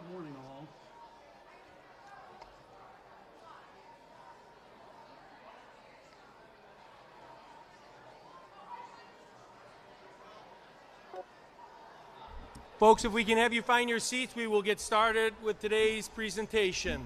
Good morning, all. Folks, if we can have you find your seats, we will get started with today's presentation.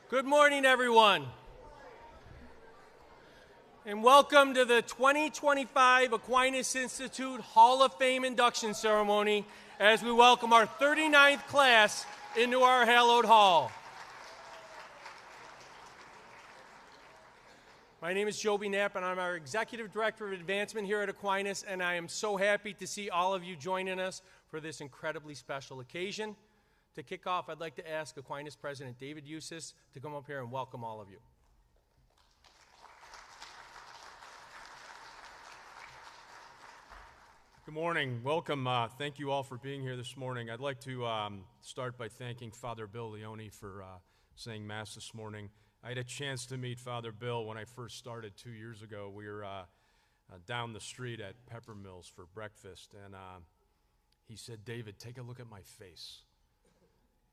Good morning, everyone. And welcome to the 2025 Aquinas Institute Hall of Fame induction ceremony as we welcome our 39th class into our hallowed hall. My name is Joby Knapp, and I'm our Executive Director of Advancement here at Aquinas, and I am so happy to see all of you joining us for this incredibly special occasion. To kick off, I'd like to ask Aquinas President David Eustace to come up here and welcome all of you. Good morning. Welcome. Thank you all for being here this morning. I'd like to start by thanking Father Bill Leone for saying Mass this morning. I had a chance to meet Father Bill when I first started 2 years ago. We were down the street at Pepper Mills for breakfast, and he said, "David, take a look at my face."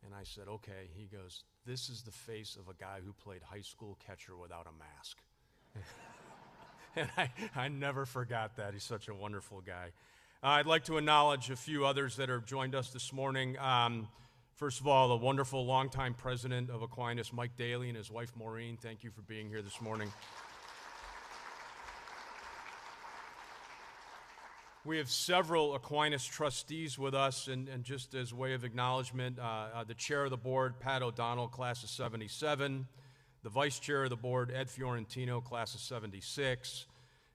And I said, "Okay." He goes, "This is the face of a guy who played high school catcher without a mask." And I never forgot that. He's such a wonderful guy. I'd like to acknowledge a few others that have joined us this morning. First of all, the wonderful longtime president of Aquinas, Mike Daly, and his wife, Maureen. Thank you for being here this morning. We have several Aquinas trustees with us, and just as way of acknowledgement, the chair of the board, Pat O'Donnell, class of 77, the vice chair of the board, Ed Fiorentino, class of 76,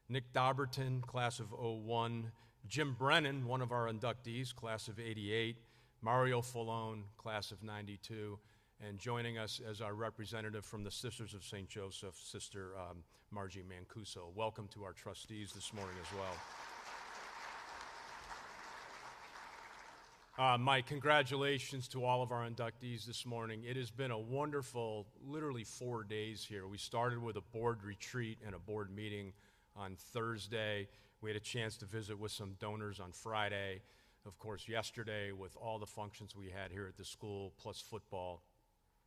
Nick Dobberton, class of 01, Jim Brennan, one of our inductees, class of 88, Mario Falone, class of 92, and joining us as our representative from the Sisters of St. Joseph, Sister Margie Mancuso. Welcome to our trustees this morning as well. My congratulations to all of our inductees this morning. It has been a wonderful, literally 4 days here. We started with a board retreat and a board meeting on Thursday. We had a chance to visit with some donors on Friday. Of course, yesterday with all the functions we had here at the school, plus football.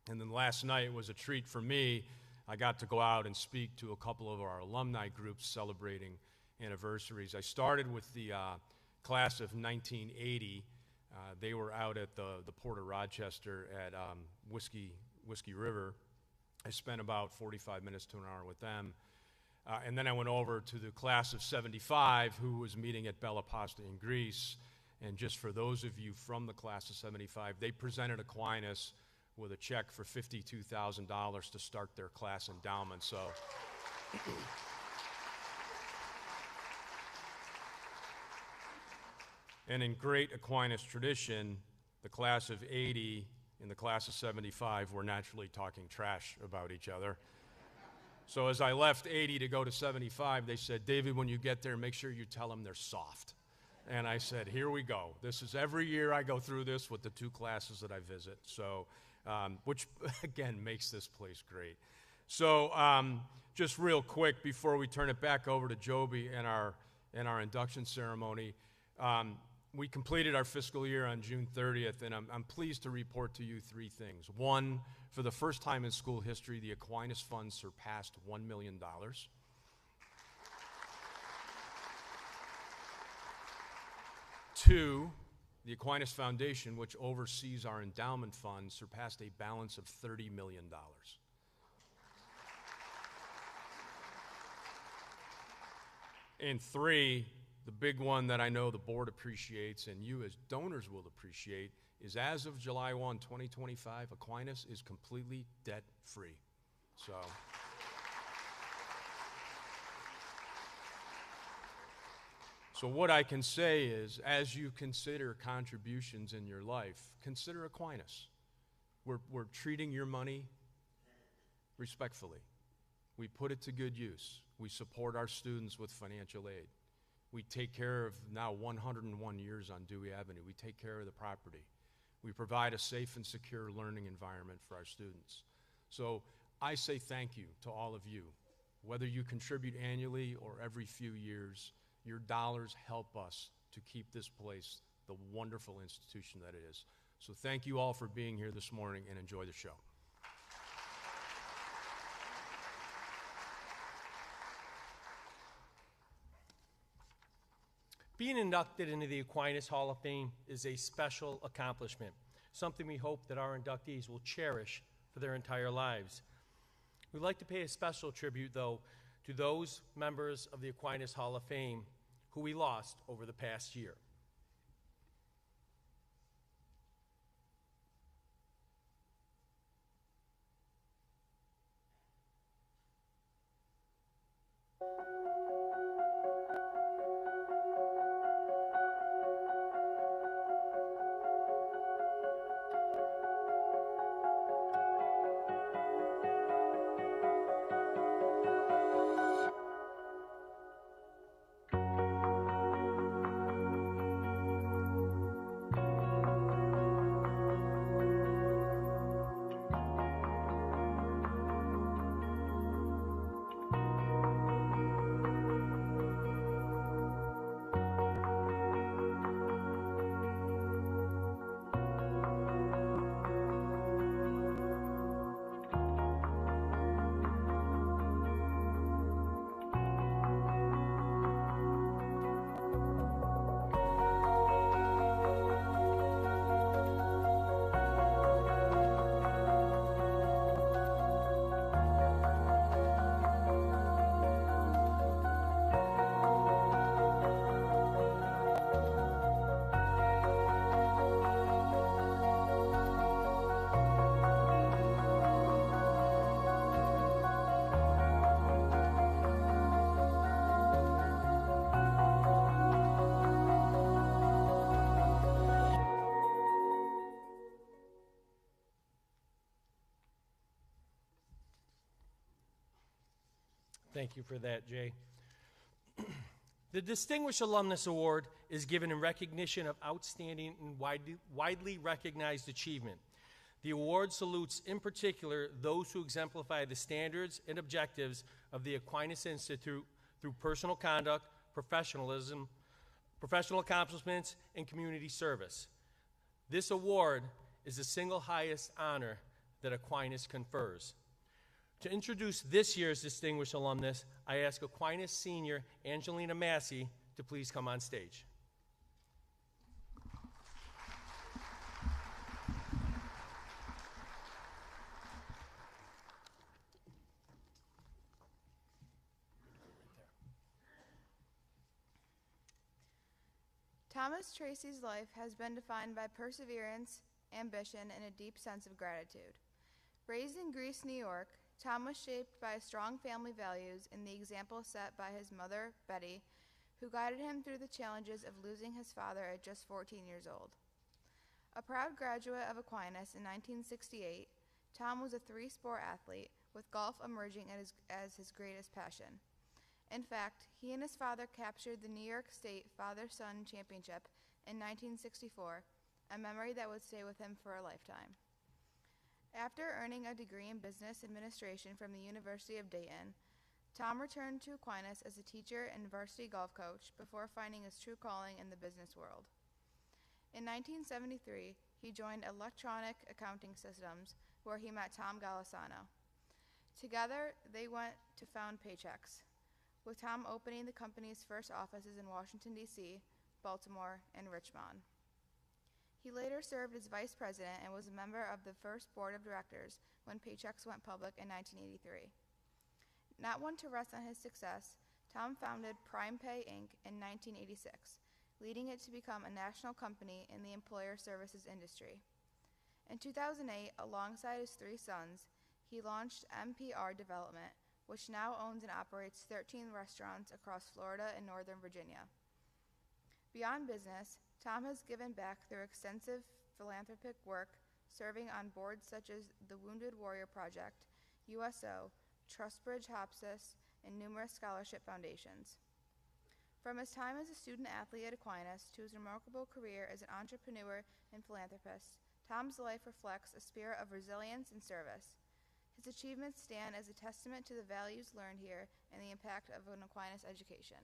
And then last night was a treat for me. I got to go out and speak to a couple of our alumni groups celebrating anniversaries. I started with the class of 1980. They were out at the Port of Rochester at Whiskey River. I spent about 45 minutes to an hour with them. And then I went over to the class of 75, who was meeting at Bella Pasta in Greece. And just for those of you from the class of 75, they presented Aquinas with a check for $52,000 to start their class endowment. So and in great Aquinas tradition, the class of 80 and the class of 75 were naturally talking trash about each other. So as I left 80 to go to 75, they said, "David, when you get there, make sure you tell them they're soft." And I said, "Here we go. This is every year I go through this with the two classes that I visit." So, which again makes this place great. So just real quick before we turn it back over to Joby and our induction ceremony, we completed our fiscal year on June 30th, and I'm pleased to report to you three things. One, for the first time in school history, the Aquinas Fund surpassed $1 million. Two, the Aquinas Foundation, which oversees our endowment fund, surpassed a balance of $30 million. And three, the big one that I know the board appreciates and you as donors will appreciate is as of July 1, 2025, Aquinas is completely debt-free. So So what I can say is, as you consider contributions in your life, consider Aquinas. We're treating your money respectfully. We put it to good use. We support our students with financial aid. We take care of now 101 years on Dewey Avenue. We take care of the property. We provide a safe and secure learning environment for our students. So I say thank you to all of you. Whether you contribute annually or every few years, your dollars help us to keep this place the wonderful institution that it is. So thank you all for being here this morning, and enjoy the show. Being inducted into the Aquinas Hall of Fame is a special accomplishment, something we hope that our inductees will cherish for their entire lives. We'd like to pay a special tribute, though, to those members of the Aquinas Hall of Fame who we lost over the past year. Thank you for that, Jay. The Distinguished Alumnus Award is given in recognition of outstanding and widely recognized achievement. The award salutes, in particular, those who exemplify the standards and objectives of the Aquinas Institute through personal conduct, professionalism, professional accomplishments, and community service. This award is the single highest honor that Aquinas confers. To introduce this year's distinguished alumnus, I ask Aquinas Senior Angelina Massey to please come on stage. Thomas Tracy's life has been defined by perseverance, ambition, and a deep sense of gratitude. Raised in Greece, New York, Tom was shaped by strong family values and the example set by his mother, Betty, who guided him through the challenges of losing his father at just 14 years old. A proud graduate of Aquinas in 1968, Tom was a three-sport athlete, with golf emerging as his greatest passion. In fact, he and his father captured the New York State Father-Son Championship in 1964, a memory that would stay with him for a lifetime. After earning a degree in business administration from the University of Dayton, Tom returned to Aquinas as a teacher and varsity golf coach before finding his true calling in the business world. In 1973, he joined Electronic Accounting Systems, where he met Tom Golisano. Together, they went to found Paychex, with Tom opening the company's first offices in Washington, D.C., Baltimore, and Richmond. He later served as vice president and was a member of the first board of directors when Paychex went public in 1983. Not one to rest on his success, Tom founded PrimePay Inc. in 1986, leading it to become a national company in the employer services industry. In 2008, alongside his three sons, he launched MPR Development, which now owns and operates 13 restaurants across Florida and Northern Virginia. Beyond business, Tom has given back through extensive philanthropic work, serving on boards such as the Wounded Warrior Project, USO, Trustbridge Hopsis, and numerous scholarship foundations. From his time as a student athlete at Aquinas to his remarkable career as an entrepreneur and philanthropist, Tom's life reflects a spirit of resilience and service. His achievements stand as a testament to the values learned here and the impact of an Aquinas education.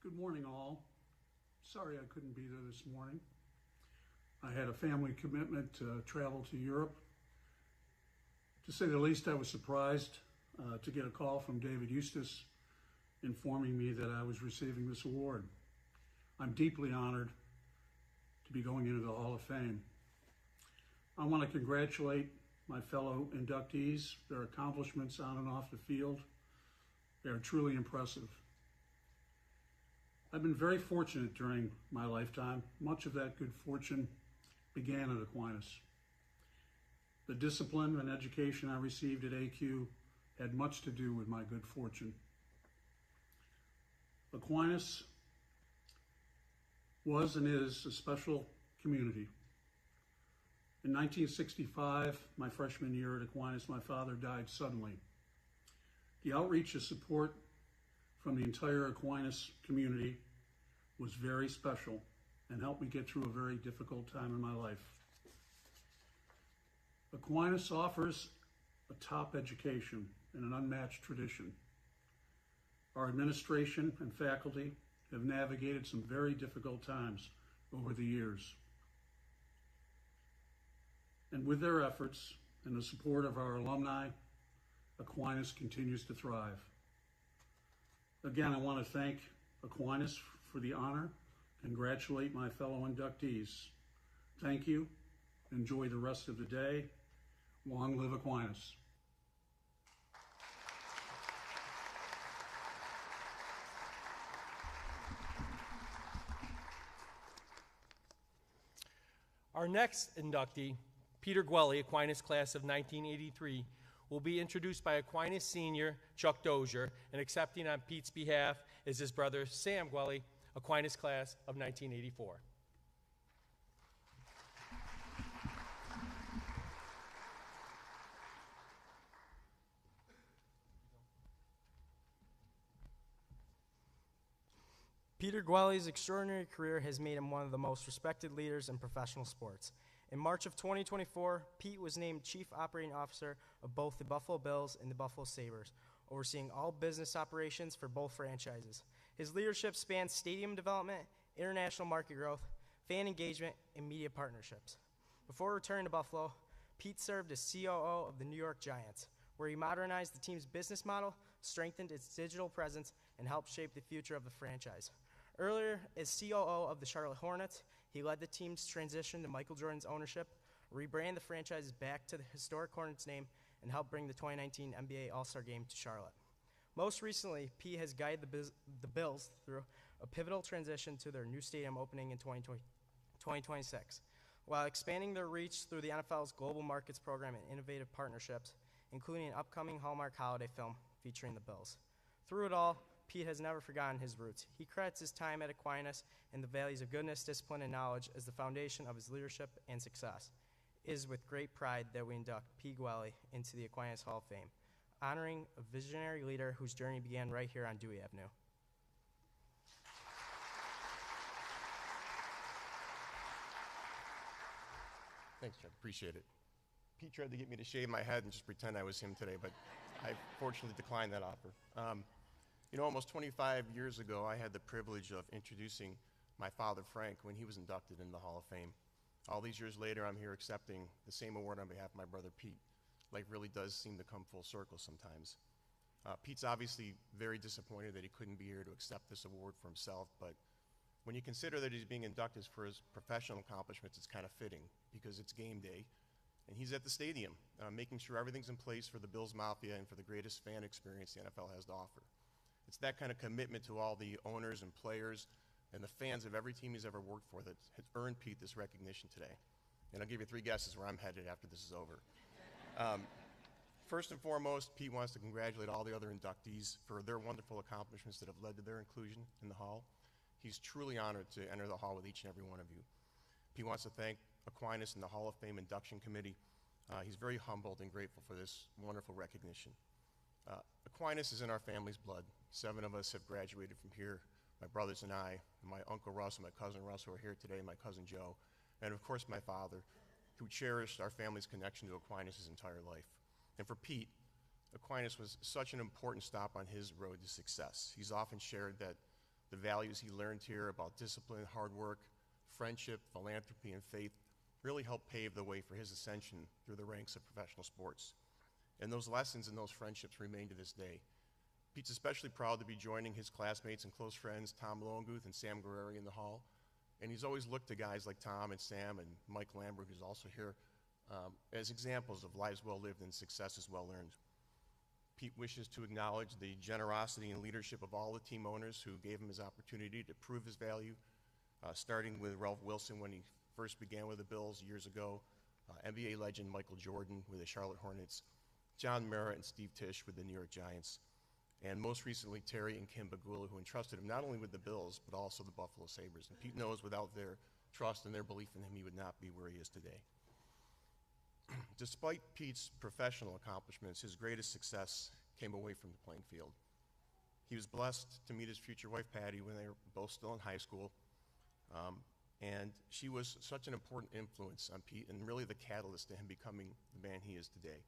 Good morning, all. Sorry I couldn't be there this morning. I had a family commitment to travel to Europe. To say the least, I was surprised to get a call from David Eustace informing me that I was receiving this award. I'm deeply honored to be going into the Hall of Fame. I want to congratulate my fellow inductees. Their accomplishments on and off the field, they are truly impressive. I've been very fortunate during my lifetime. Much of that good fortune began at Aquinas. The discipline and education I received at AQ had much to do with my good fortune. Aquinas was and is a special community. In 1965, my freshman year at Aquinas, my father died suddenly. The outreach and support from the entire Aquinas community was very special and helped me get through a very difficult time in my life. Aquinas offers a top education and an unmatched tradition. Our administration and faculty have navigated some very difficult times over the years. And with their efforts and the support of our alumni, Aquinas continues to thrive. Again, I want to thank Aquinas for the honor, congratulate my fellow inductees. Thank you. Enjoy the rest of the day. Long live Aquinas. Our next inductee, Peter Gwelly, Aquinas class of 1983, will be introduced by Aquinas senior Chuck Dozier, and accepting on Pete's behalf is his brother Sam Gwelly, Aquinas class of 1984. Peter Gwelly's extraordinary career has made him one of the most respected leaders in professional sports. In March of 2024, Pete was named Chief Operating Officer of both the Buffalo Bills and the Buffalo Sabres, overseeing all business operations for both franchises. His leadership spans stadium development, international market growth, fan engagement, and media partnerships. Before returning to Buffalo, Pete served as COO of the New York Giants, where he modernized the team's business model, strengthened its digital presence, and helped shape the future of the franchise. Earlier, as COO of the Charlotte Hornets, he led the team's transition to Michael Jordan's ownership, rebranded the franchise back to the historic Hornets name, and helped bring the 2019 NBA All-Star Game to Charlotte. Most recently, Pete has guided the Bills through a pivotal transition to their new stadium opening in 2026, while expanding their reach through the NFL's Global Markets Program and innovative partnerships, including an upcoming Hallmark holiday film featuring the Bills. Through it all, Pete has never forgotten his roots. He credits his time at Aquinas and the values of goodness, discipline, and knowledge as the foundation of his leadership and success. It is with great pride that we induct Pete Gwelly into the Aquinas Hall of Fame, honoring a visionary leader whose journey began right here on Dewey Avenue. Thanks, Chuck. Appreciate it. Pete tried to get me to shave my head and just pretend I was him today, but I fortunately declined that offer. Almost 25 years ago, I had the privilege of introducing my father, Frank, when he was inducted into the Hall of Fame. All these years later, I'm here accepting the same award on behalf of my brother, Pete. Life really does seem to come full circle sometimes. Pete's obviously very disappointed that he couldn't be here to accept this award for himself, but when you consider that he's being inducted for his professional accomplishments, it's kind of fitting because it's game day, and he's at the stadium, making sure everything's in place for the Bills Mafia and for the greatest fan experience the NFL has to offer. It's that kind of commitment to all the owners and players and the fans of every team he's ever worked for that has earned Pete this recognition today. And I'll give you 3 guesses where I'm headed after this is over. First and foremost, Pete wants to congratulate all the other inductees for their wonderful accomplishments that have led to their inclusion in the Hall. He's truly honored to enter the Hall with each and every one of you. Pete wants to thank Aquinas and the Hall of Fame Induction Committee. He's very humbled and grateful for this wonderful recognition. Aquinas is in our family's blood. 7 of us have graduated from here, my brothers and I, and my Uncle Russ and my cousin Russ who are here today, my cousin Joe, and of course my father, who cherished our family's connection to Aquinas his entire life. And for Pete, Aquinas was such an important stop on his road to success. He's often shared that the values he learned here about discipline, hard work, friendship, philanthropy, and faith really helped pave the way for his ascension through the ranks of professional sports. And those lessons and those friendships remain to this day. Pete's especially proud to be joining his classmates and close friends Tom Lowenguth and Sam Guerreri in the Hall. And he's always looked to guys like Tom and Sam and Mike Lambert, who's also here, as examples of lives well lived and successes well earned. Pete wishes to acknowledge the generosity and leadership of all the team owners who gave him his opportunity to prove his value, starting with Ralph Wilson when he first began with the Bills years ago, NBA legend Michael Jordan with the Charlotte Hornets, John Mara and Steve Tisch with the New York Giants, and most recently Terry and Kim Bagula, who entrusted him not only with the Bills, but also the Buffalo Sabres. And Pete knows without their trust and their belief in him, he would not be where he is today. Despite Pete's professional accomplishments, his greatest success came away from the playing field. He was blessed to meet his future wife, Patty, when they were both still in high school. And she was such an important influence on Pete and really the catalyst to him becoming the man he is today.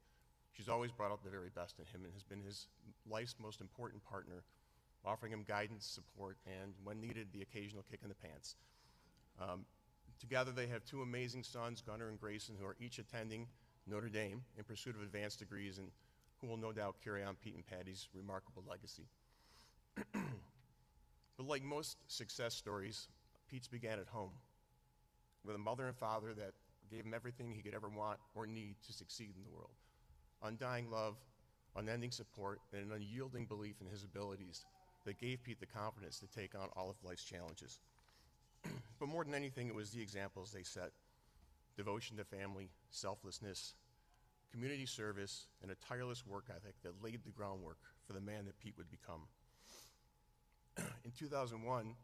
She's always brought out the very best in him and has been his life's most important partner, offering him guidance, support, and when needed, the occasional kick in the pants. Together they have 2 amazing sons, Gunnar and Grayson, who are each attending Notre Dame in pursuit of advanced degrees and who will no doubt carry on Pete and Patty's remarkable legacy. But like most success stories, Pete's began at home with a mother and father that gave him everything he could ever want or need to succeed in the world. Undying love, unending support, and an unyielding belief in his abilities that gave Pete the confidence to take on all of life's challenges. But more than anything, it was the examples they set: devotion to family, selflessness, community service, and a tireless work ethic that laid the groundwork for the man that Pete would become. In 2001,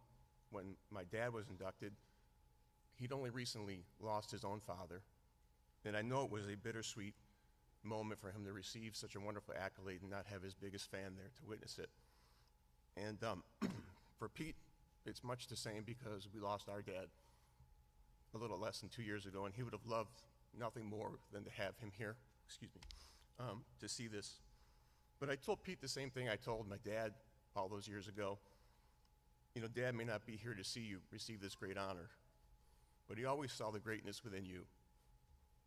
when my dad was inducted, he'd only recently lost his own father, and I know it was a bittersweet moment for him to receive such a wonderful accolade and not have his biggest fan there to witness it. And for Pete, it's much the same because we lost our dad a little less than 2 years ago, and he would have loved nothing more than to have him here, to see this. But I told Pete the same thing I told my dad all those years ago. You know, Dad may not be here to see you receive this great honor, but he always saw the greatness within you.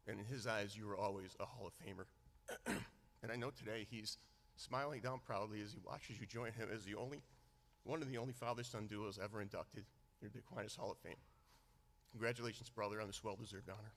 And in his eyes, you were always a Hall of Famer. And I know today he's smiling down proudly as he watches you join him as one of the only father-son duos ever inducted into the Aquinas Hall of Fame. Congratulations, brother, on this well-deserved honor.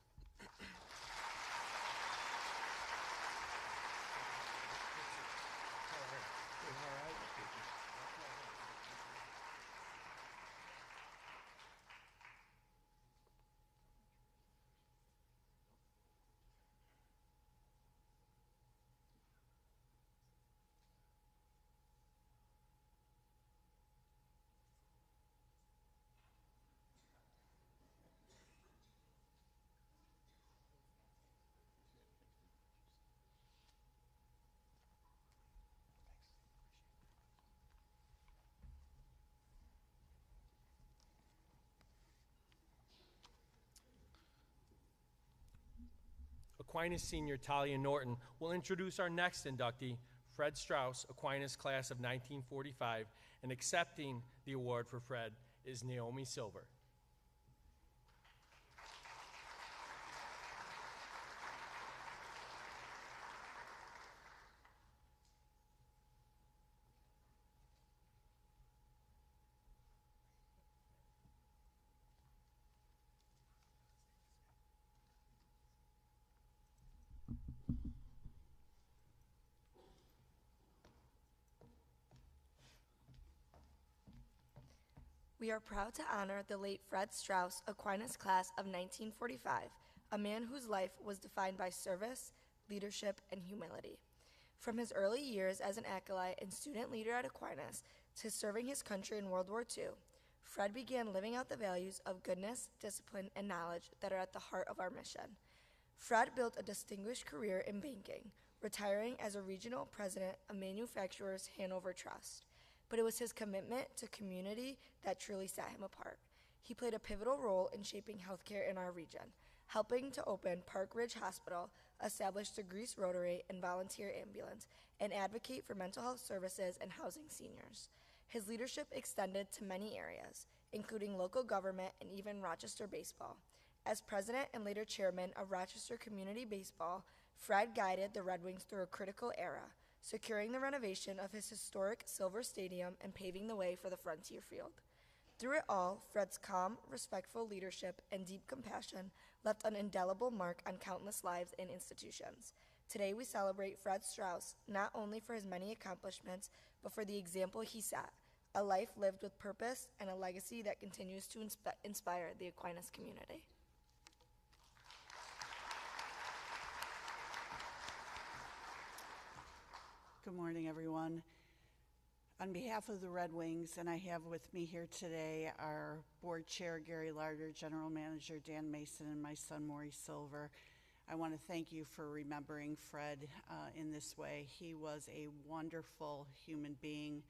Aquinas senior Talia Norton will introduce our next inductee, Fred Strauss, Aquinas class of 1945, and accepting the award for Fred is Naomi Silver. We are proud to honor the late Fred Strauss Aquinas class of 1945, a man whose life was defined by service, leadership, and humility. From his early years as an acolyte and student leader at Aquinas to serving his country in World War II, Fred began living out the values of goodness, discipline, and knowledge that are at the heart of our mission. Fred built a distinguished career in banking, retiring as a regional president of Manufacturers Hanover Trust. But it was his commitment to community that truly set him apart. He played a pivotal role in shaping healthcare in our region, helping to open Park Ridge Hospital, establish the Grease Rotary and Volunteer Ambulance, and advocate for mental health services and housing seniors. His leadership extended to many areas, including local government and even Rochester baseball. As president and later chairman of Rochester Community Baseball, Fred guided the Red Wings through a critical era, securing the renovation of his historic Silver Stadium and paving the way for the Frontier Field. Through it all, Fred's calm, respectful leadership and deep compassion left an indelible mark on countless lives and institutions. Today we celebrate Fred Strauss not only for his many accomplishments, but for the example he set, a life lived with purpose and a legacy that continues to inspire the Aquinas community. Good morning, everyone. On behalf of the Red Wings, and I have with me here today our board chair, Gary Larder, general manager, Dan Mason, and my son, Maurice Silver, I want to thank you for remembering Fred in this way. He was a wonderful human being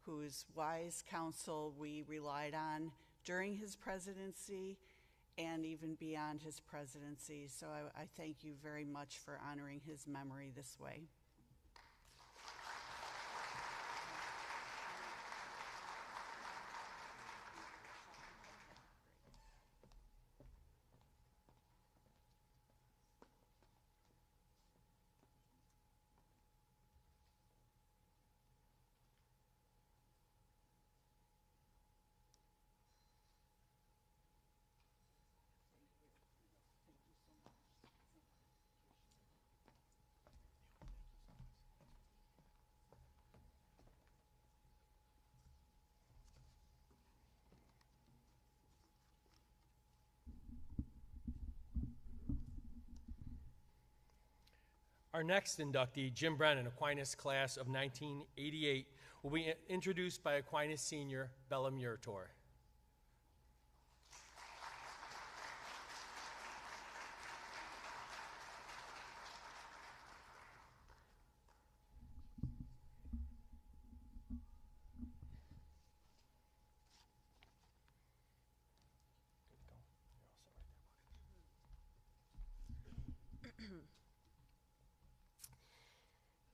whose wise counsel we relied on during his presidency and even beyond his presidency. So I thank you very much for honoring his memory this way. Our next inductee, Jim Brennan, Aquinas class of 1988, will be introduced by Aquinas senior Bella Murator.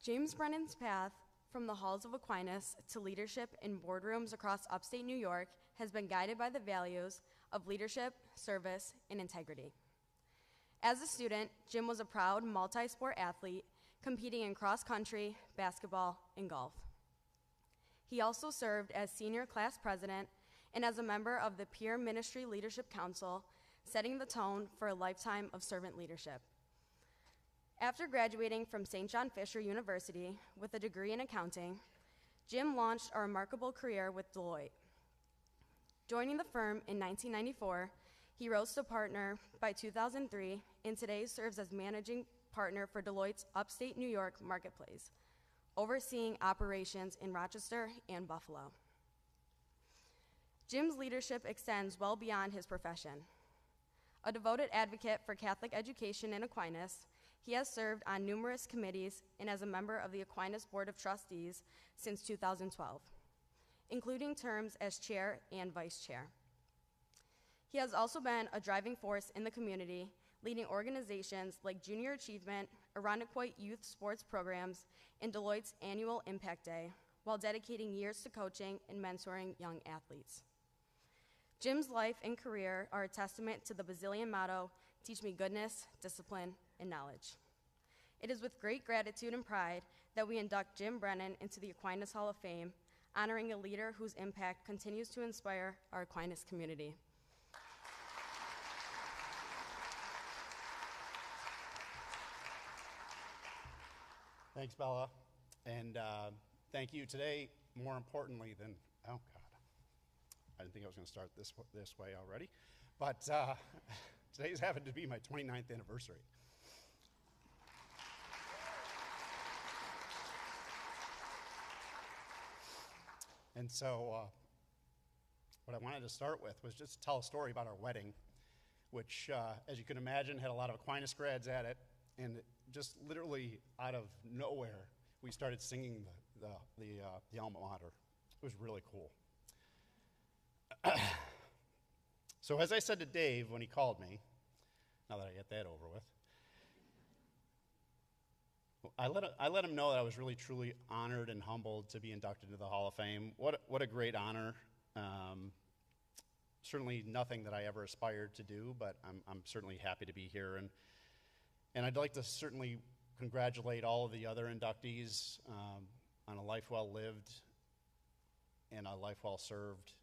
James Brennan's path from the halls of Aquinas to leadership in boardrooms across upstate New York has been guided by the values of leadership, service, and integrity. As a student, Jim was a proud multi-sport athlete competing in cross-country, basketball, and golf. He also served as senior class president and as a member of the Peer Ministry Leadership Council, setting the tone for a lifetime of servant leadership. After graduating from St. John Fisher University with a degree in accounting, Jim launched a remarkable career with Deloitte. Joining the firm in 1994, he rose to partner by 2003 and today serves as managing partner for Deloitte's upstate New York marketplace, overseeing operations in Rochester and Buffalo. Jim's leadership extends well beyond his profession. A devoted advocate for Catholic education in Aquinas, he has served on numerous committees and as a member of the Aquinas Board of Trustees since 2012, including terms as chair and vice chair. He has also been a driving force in the community, leading organizations like Junior Achievement, Irondequoit Youth Sports Programs, and Deloitte's annual Impact Day, while dedicating years to coaching and mentoring young athletes. Jim's life and career are a testament to the Basilian motto, "Teach me goodness, discipline, and knowledge." It is with great gratitude and pride that we induct Jim Brennan into the Aquinas Hall of Fame, honoring a leader whose impact continues to inspire our Aquinas community. Thanks, Bella. And thank you today, more importantly than, oh God. I didn't think I was going to start this way already, but today's happened to be my 29th anniversary. And so what I wanted to start with was just to tell a story about our wedding, which, as you can imagine, had a lot of Aquinas grads at it, and just literally out of nowhere, we started singing the alma mater. It was really cool. So as I said to Dave when he called me, now that I get that over with, I let him know that I was really, truly honored and humbled to be inducted into the Hall of Fame. What a great honor. Certainly nothing that I ever aspired to do, but I'm certainly happy to be here. And I'd like to certainly congratulate all of the other inductees on a life well lived and a life well served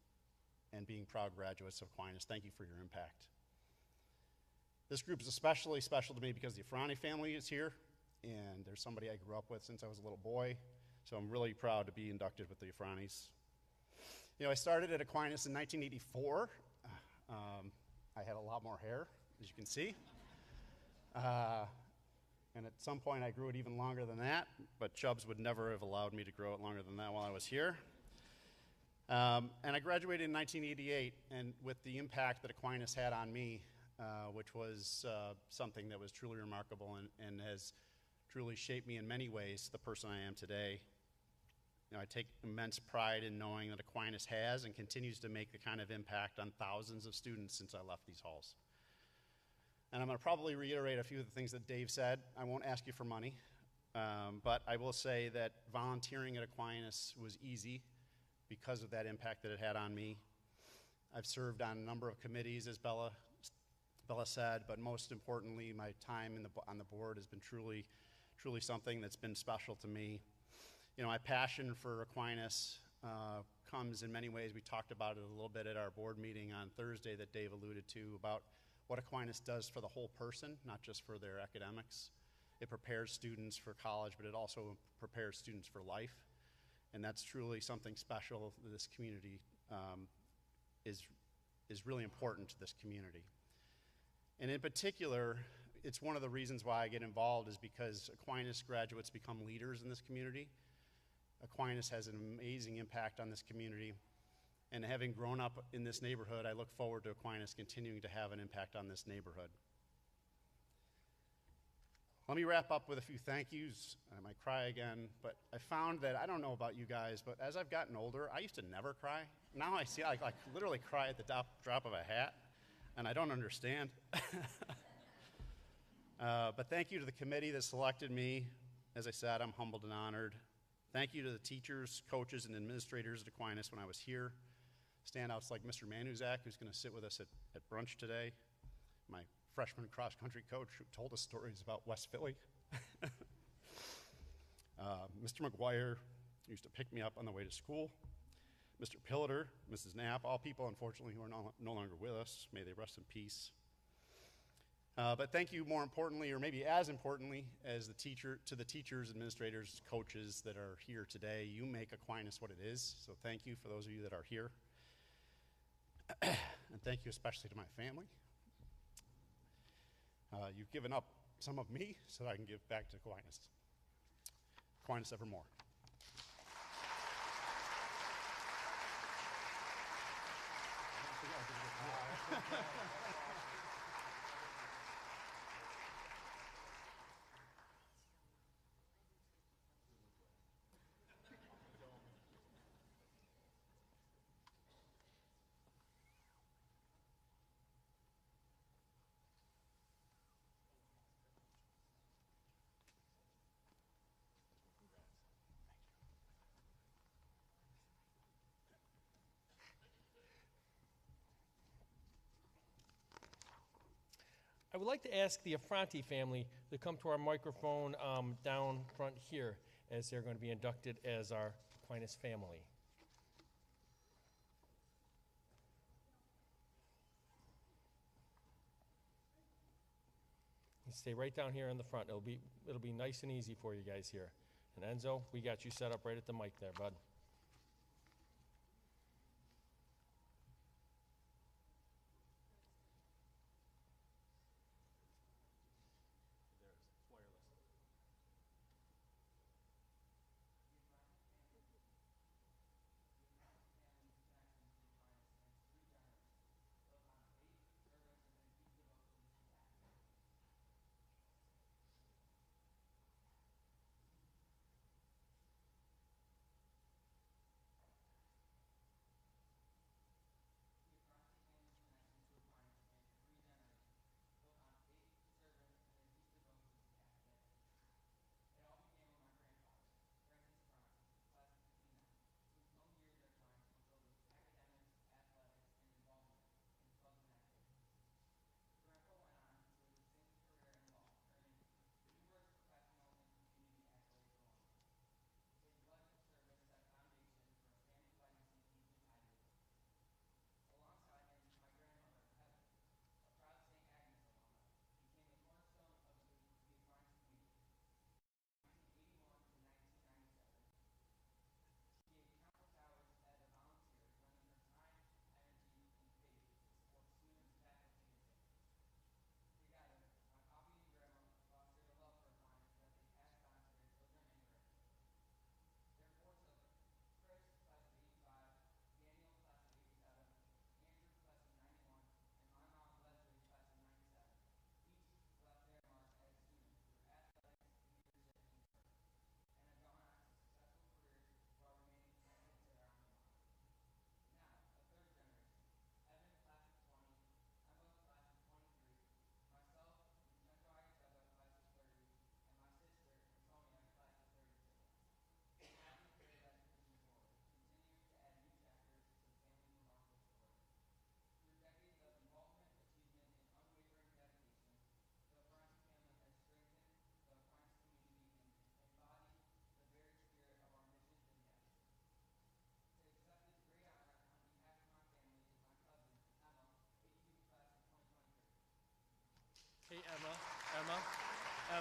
and being proud graduates of Aquinas. Thank you for your impact. This group is especially special to me because the Afrani family is here, and there's somebody I grew up with since I was a little boy, so I'm really proud to be inducted with the Afranis. You know, I started at Aquinas in 1984. I had a lot more hair, as you can see. And at some point I grew it even longer than that, but Chubbs would never have allowed me to grow it longer than that while I was here. And I graduated in 1988, and with the impact that Aquinas had on me, which was something that was truly remarkable and has truly shaped me in many ways to the person I am today. You know, I take immense pride in knowing that Aquinas has and continues to make the kind of impact on thousands of students since I left these halls. And I'm going to probably reiterate a few of the things that Dave said. I won't ask you for money, but I will say that volunteering at Aquinas was easy because of that impact that it had on me. I've served on a number of committees, as Bella said, but most importantly, my time on the board has been truly something that's been special to me. You know, my passion for Aquinas comes in many ways. We talked about it a little bit at our board meeting on Thursday that Dave alluded to about what Aquinas does for the whole person, not just for their academics. It prepares students for college, but it also prepares students for life. And that's truly something special that this community is really important to this community. And in particular, it's one of the reasons why I get involved is because Aquinas graduates become leaders in this community. Aquinas has an amazing impact on this community. And having grown up in this neighborhood, I look forward to Aquinas continuing to have an impact on this neighborhood. Let me wrap up with a few thank yous. I might cry again, but I found that, I don't know about you guys, but as I've gotten older, I used to never cry. Now I see I like literally cry at the drop of a hat, and I don't understand. But thank you to the committee that selected me. As I said, I'm humbled and honored. Thank you to the teachers, coaches, and administrators at Aquinas when I was here. Standouts like Mr. Manuzak, who's going to sit with us at brunch today. My freshman cross-country coach who told us stories about West Philly. Mr. McGuire used to pick me up on the way to school. Mr. Pilliter, Mrs. Knapp, all people, unfortunately, who are no longer with us. May they rest in peace. But thank you more importantly, or maybe as importantly, as to the teachers, administrators, coaches that are here today. You make Aquinas what it is, so thank you for those of you that are here. And thank you especially to my family. You've given up some of me so that I can give back to Aquinas. Aquinas evermore. I would like to ask the Affronti family to come to our microphone down front here as they're going to be inducted as our Aquinas family. You stay right down here in the front. It'll be nice and easy for you guys here. And Enzo, we got you set up right at the mic there, bud.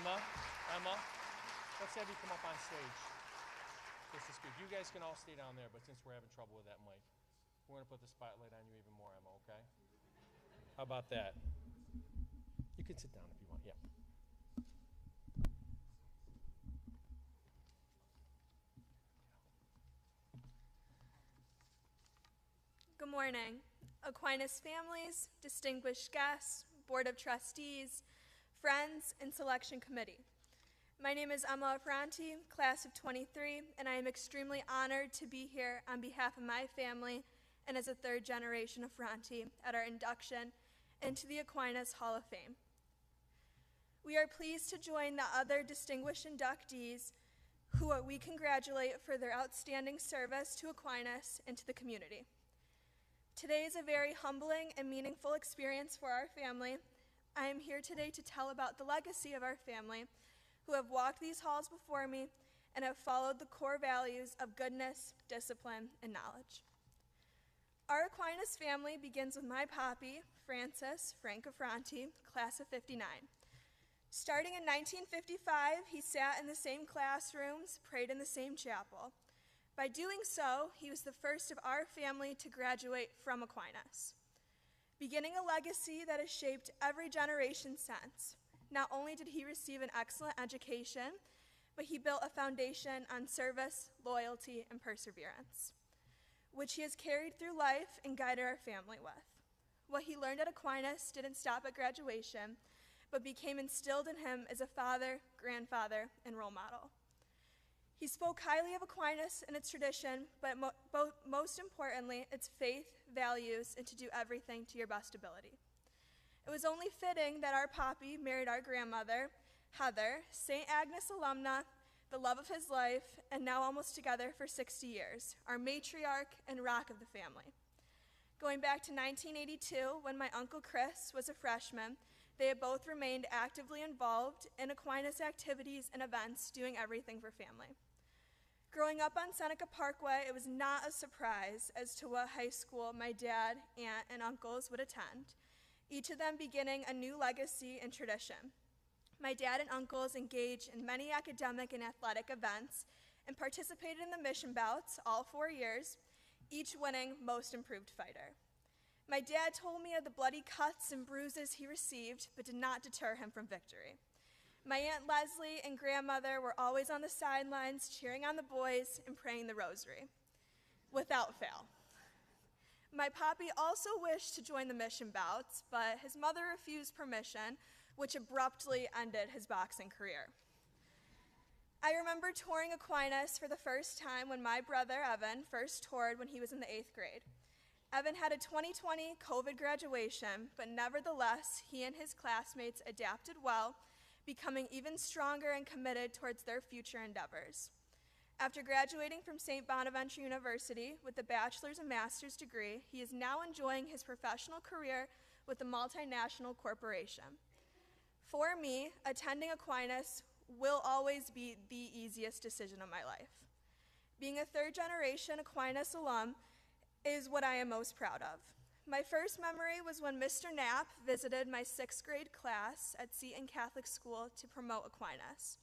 Emma, let's have you come up on stage just to speak. You guys can all stay down there, but since we're having trouble with that mic, we're going to put the spotlight on you even more, Emma, okay? How about that? You can sit down if you want, yeah. Good morning, Aquinas families, distinguished guests, Board of Trustees, friends, and Selection Committee. My name is Emma Affronti, class of 23, and I am extremely honored to be here on behalf of my family and as a third generation Affronti at our induction into the Aquinas Hall of Fame. We are pleased to join the other distinguished inductees who we congratulate for their outstanding service to Aquinas and to the community. Today is a very humbling and meaningful experience for our family. I am here today to tell about the legacy of our family who have walked these halls before me and have followed the core values of goodness, discipline, and knowledge. Our Aquinas family begins with my papi, Francis Frank Affronti, class of 59. Starting in 1955, he sat in the same classrooms, prayed in the same chapel. By doing so, he was the first of our family to graduate from Aquinas, beginning a legacy that has shaped every generation since. Not only did he receive an excellent education, but he built a foundation on service, loyalty, and perseverance, which he has carried through life and guided our family with. What he learned at Aquinas didn't stop at graduation, but became instilled in him as a father, grandfather, and role model. He spoke highly of Aquinas and its tradition, but most importantly, its faith, values, and to do everything to your best ability. It was only fitting that our papi married our grandmother, Heather, St. Agnes alumna, the love of his life, and now almost together for 60 years, our matriarch and rock of the family. Going back to 1982, when my Uncle Chris was a freshman, they had both remained actively involved in Aquinas activities and events, doing everything for family. Growing up on Seneca Parkway, it was not a surprise as to what high school my dad, aunt, and uncles would attend, each of them beginning a new legacy and tradition. My dad and uncles engaged in many academic and athletic events and participated in the mission bouts all 4 years, each winning Most Improved Fighter. My dad told me of the bloody cuts and bruises he received, but did not deter him from victory. My Aunt Leslie and grandmother were always on the sidelines cheering on the boys and praying the rosary, without fail. My papi also wished to join the mission bouts, but his mother refused permission, which abruptly ended his boxing career. I remember touring Aquinas for the first time when my brother, Evan, first toured when he was in the 8th grade. Evan had a 2020 COVID graduation, but nevertheless, he and his classmates adapted well, becoming even stronger and committed towards their future endeavors. After graduating from St. Bonaventure University with a bachelor's and master's degree, he is now enjoying his professional career with a multinational corporation. For me, attending Aquinas will always be the easiest decision of my life. Being a third-generation Aquinas alum is what I am most proud of. My first memory was when Mr. Knapp visited my 6th grade class at Seton Catholic School to promote Aquinas.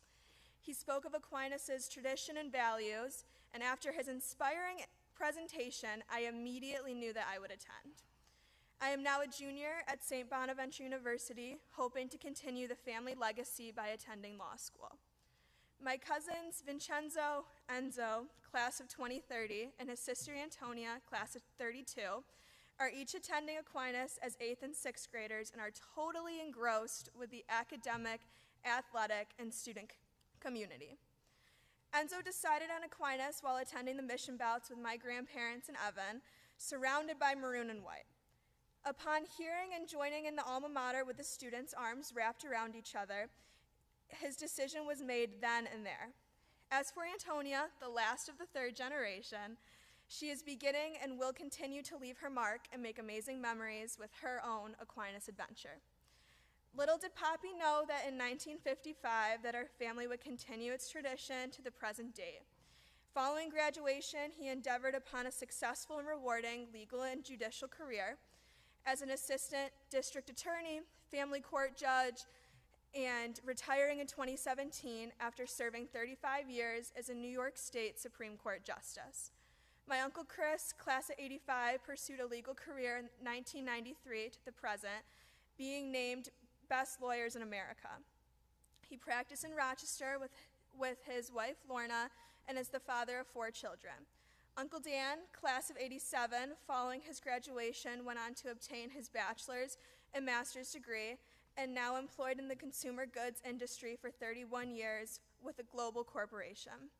He spoke of Aquinas' tradition and values, and after his inspiring presentation, I immediately knew that I would attend. I am now a junior at St. Bonaventure University, hoping to continue the family legacy by attending law school. My cousins, Vincenzo, Enzo, class of 2030, and his sister Antonia, class of 32, are each attending Aquinas as 8th and 6th graders and are totally engrossed with the academic, athletic, and student community. Enzo decided on Aquinas while attending the mission bouts with my grandparents and Evan, surrounded by maroon and white. Upon hearing and joining in the alma mater with the students' arms wrapped around each other, his decision was made then and there. As for Antonia, the last of the third generation, she is beginning and will continue to leave her mark and make amazing memories with her own Aquinas adventure. Little did Papi know that in 1955 that our family would continue its tradition to the present date. Following graduation, he endeavored upon a successful and rewarding legal and judicial career as an assistant district attorney, family court judge, and retiring in 2017 after serving 35 years as a New York State Supreme Court Justice. My Uncle Chris, class of '85, pursued a legal career in 1993 to the present, being named Best Lawyers in America. He practiced in Rochester with his wife Lorna and is the father of 4 children. Uncle Dan, class of '87, following his graduation, went on to obtain his bachelor's and master's degree, and now employed in the consumer goods industry for 31 years with a global corporation.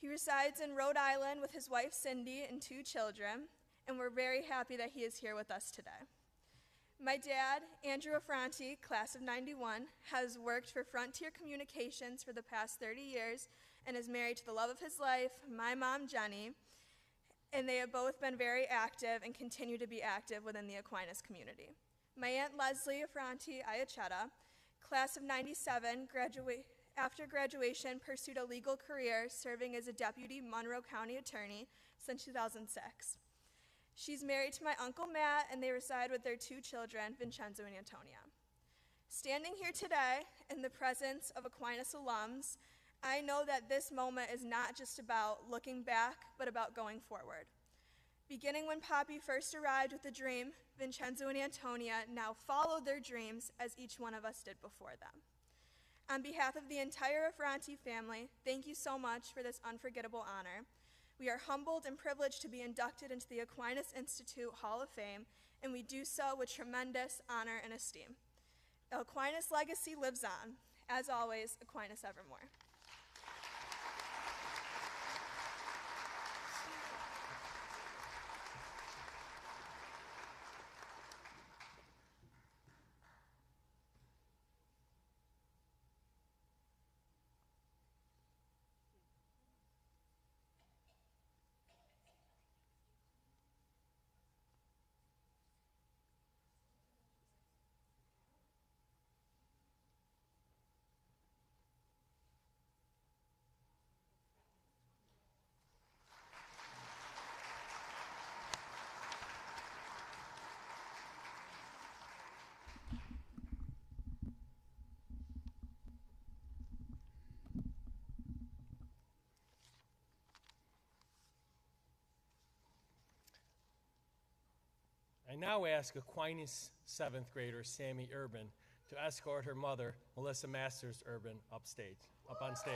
He resides in Rhode Island with his wife Cindy and 2 children, and we're very happy that he is here with us today. My dad, Andrew Affronti, class of '91, has worked for Frontier Communications for the past 30 years and is married to the love of his life, my mom, Jenny, and they have both been very active and continue to be active within the Aquinas community. My Aunt Leslie Affronti Iachetta, class of '97, after graduation pursued a legal career serving as a deputy Monroe County attorney since 2006. She's married to my Uncle Matt, and they reside with their 2 children, Vincenzo and Antonia. Standing here today in the presence of Aquinas alums, I know that this moment is not just about looking back, but about going forward. Beginning when Poppy first arrived with a dream, Vincenzo and Antonia now follow their dreams as each one of us did before them. On behalf of the entire Affronti family, thank you so much for this unforgettable honor. We are humbled and privileged to be inducted into the Aquinas Institute Hall of Fame, and we do so with tremendous honor and esteem. The Aquinas legacy lives on. As always, Aquinas evermore. I now ask Aquinas 7th grader Sammy Urban to escort her mother, Melissa Masters Urban, up on stage.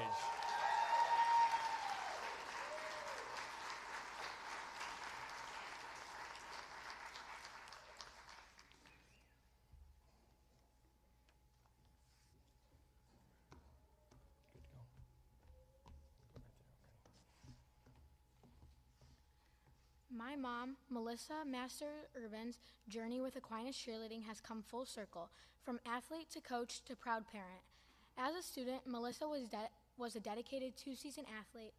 My mom, Melissa Master Urban's journey with Aquinas cheerleading has come full circle, from athlete to coach to proud parent. As a student, Melissa was a dedicated 2-season athlete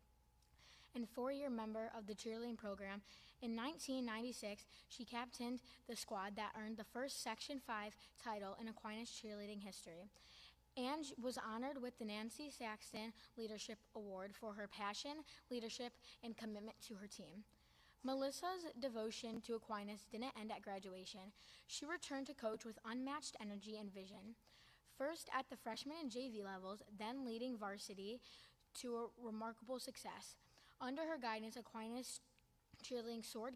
and 4-year member of the cheerleading program. In 1996, she captained the squad that earned the first Section 5 title in Aquinas cheerleading history, and was honored with the Nancy Saxton Leadership Award for her passion, leadership, and commitment to her team. Melissa's devotion to Aquinas didn't end at graduation. She returned to coach with unmatched energy and vision, first at the freshman and JV levels, then leading varsity to a remarkable success. Under her guidance, Aquinas cheerleading soared,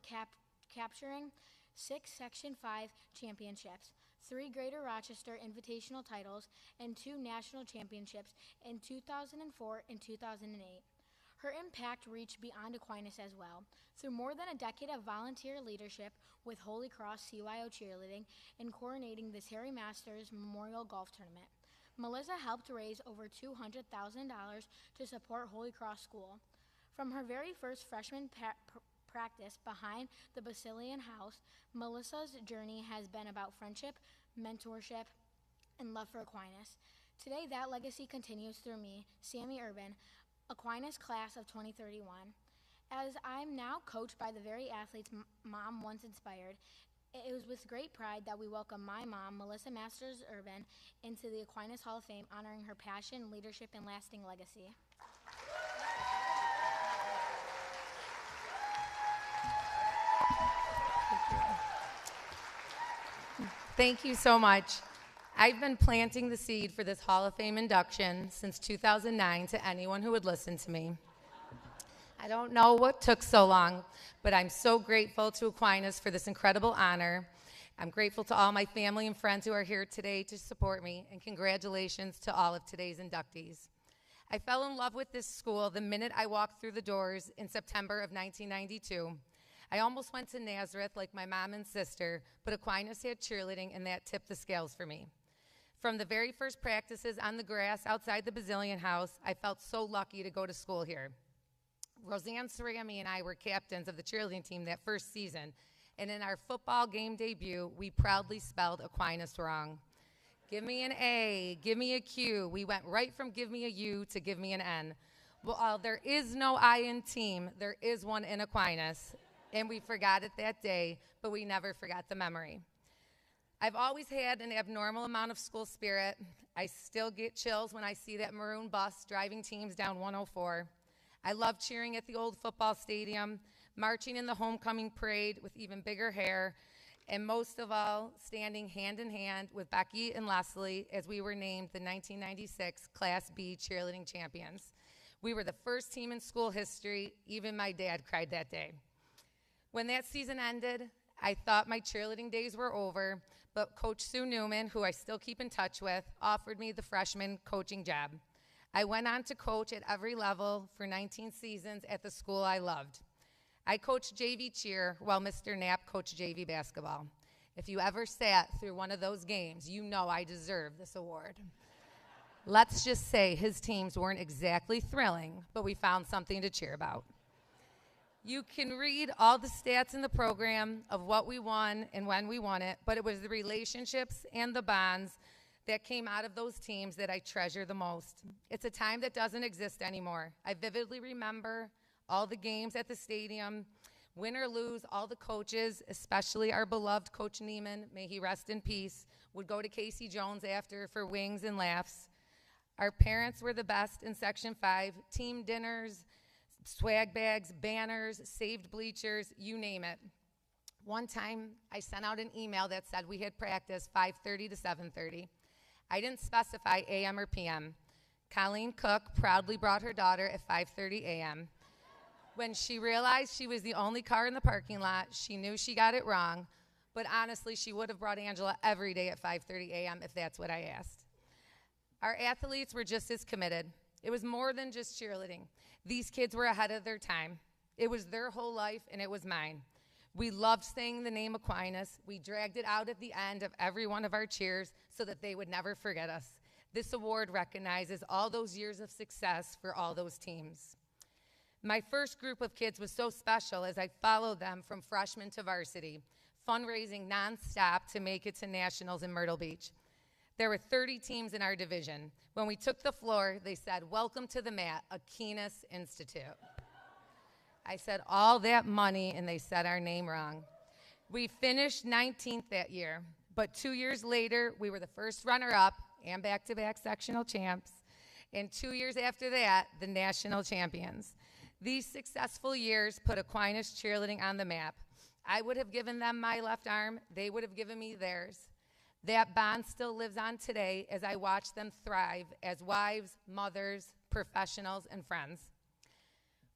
capturing 6 Section 5 championships, 3 Greater Rochester Invitational titles, and 2 national championships in 2004 and 2008. Her impact reached beyond Aquinas as well. Through more than a decade of volunteer leadership with Holy Cross CYO cheerleading and coordinating the Terry Masters Memorial Golf Tournament, Melissa helped raise over $200,000 to support Holy Cross School. From her very first freshman practice behind the Basilian House, Melissa's journey has been about friendship, mentorship, and love for Aquinas. Today, that legacy continues through me, Sammy Urban, Aquinas class of 2031. As I'm now coached by the very athletes Mom once inspired, it was with great pride that we welcome my mom, Melissa Masters Urban, into the Aquinas Hall of Fame, honoring her passion, leadership, and lasting legacy. Thank you so much. I've been planting the seed for this Hall of Fame induction since 2009 to anyone who would listen to me. I don't know what took so long, but I'm so grateful to Aquinas for this incredible honor. I'm grateful to all my family and friends who are here today to support me, and congratulations to all of today's inductees. I fell in love with this school the minute I walked through the doors in September of 1992. I almost went to Nazareth like my mom and sister, but Aquinas had cheerleading, and that tipped the scales for me. From the very first practices on the grass outside the Bazillion House, I felt so lucky to go to school here. Roseanne Cerami and I were captains of the cheerleading team that first season, and in our football game debut, we proudly spelled Aquinas wrong. Give me an A, give me a Q. We went right from give me a U to give me an N. Well, there is no I in team, there is one in Aquinas, and we forgot it that day, but we never forgot the memory. I've always had an abnormal amount of school spirit. I still get chills when I see that maroon bus driving teams down 104. I love cheering at the old football stadium, marching in the homecoming parade with even bigger hair, and most of all, standing hand in hand with Becky and Leslie as we were named the 1996 Class B cheerleading champions. We were the first team in school history. Even my dad cried that day. When that season ended, I thought my cheerleading days were over, but Coach Sue Newman, who I still keep in touch with, offered me the freshman coaching job. I went on to coach at every level for 19 seasons at the school I loved. I coached JV cheer while Mr. Knapp coached JV basketball. If you ever sat through one of those games, you know I deserve this award. Let's just say his teams weren't exactly thrilling, but we found something to cheer about. You can read all the stats in the program of what we won and when we won it, but it was the relationships and the bonds that came out of those teams that I treasure the most. It's a time that doesn't exist anymore. I vividly remember all the games at the stadium, win or lose, all the coaches, especially our beloved Coach Neiman, may he rest in peace, would go to Casey Jones after for wings and laughs. Our parents were the best in Section 5, team dinners, swag bags, banners, saved bleachers, you name it. One time, I sent out an email that said we had practice 5:30 to 7:30. I didn't specify AM or PM. Colleen Cook proudly brought her daughter at 5:30 AM. When she realized she was the only car in the parking lot, she knew she got it wrong, but honestly, she would have brought Angela every day at 5:30 AM if that's what I asked. Our athletes were just as committed. It was more than just cheerleading. These kids were ahead of their time. It was their whole life, and it was mine. We loved saying the name Aquinas. We dragged it out at the end of every one of our cheers so that they would never forget us. This award recognizes all those years of success for all those teams. My first group of kids was so special as I followed them from freshman to varsity, fundraising nonstop to make it to nationals in Myrtle Beach. There were 30 teams in our division. When we took the floor, they said, "Welcome to the mat, Aquinas Institute." I said, "All that money," and they said our name wrong. We finished 19th that year, but 2 years later, we were the first runner-up and back-to-back sectional champs, and 2 years after that, the national champions. These successful years put Aquinas cheerleading on the map. I would have given them my left arm, they would have given me theirs. That bond still lives on today as I watch them thrive as wives, mothers, professionals, and friends.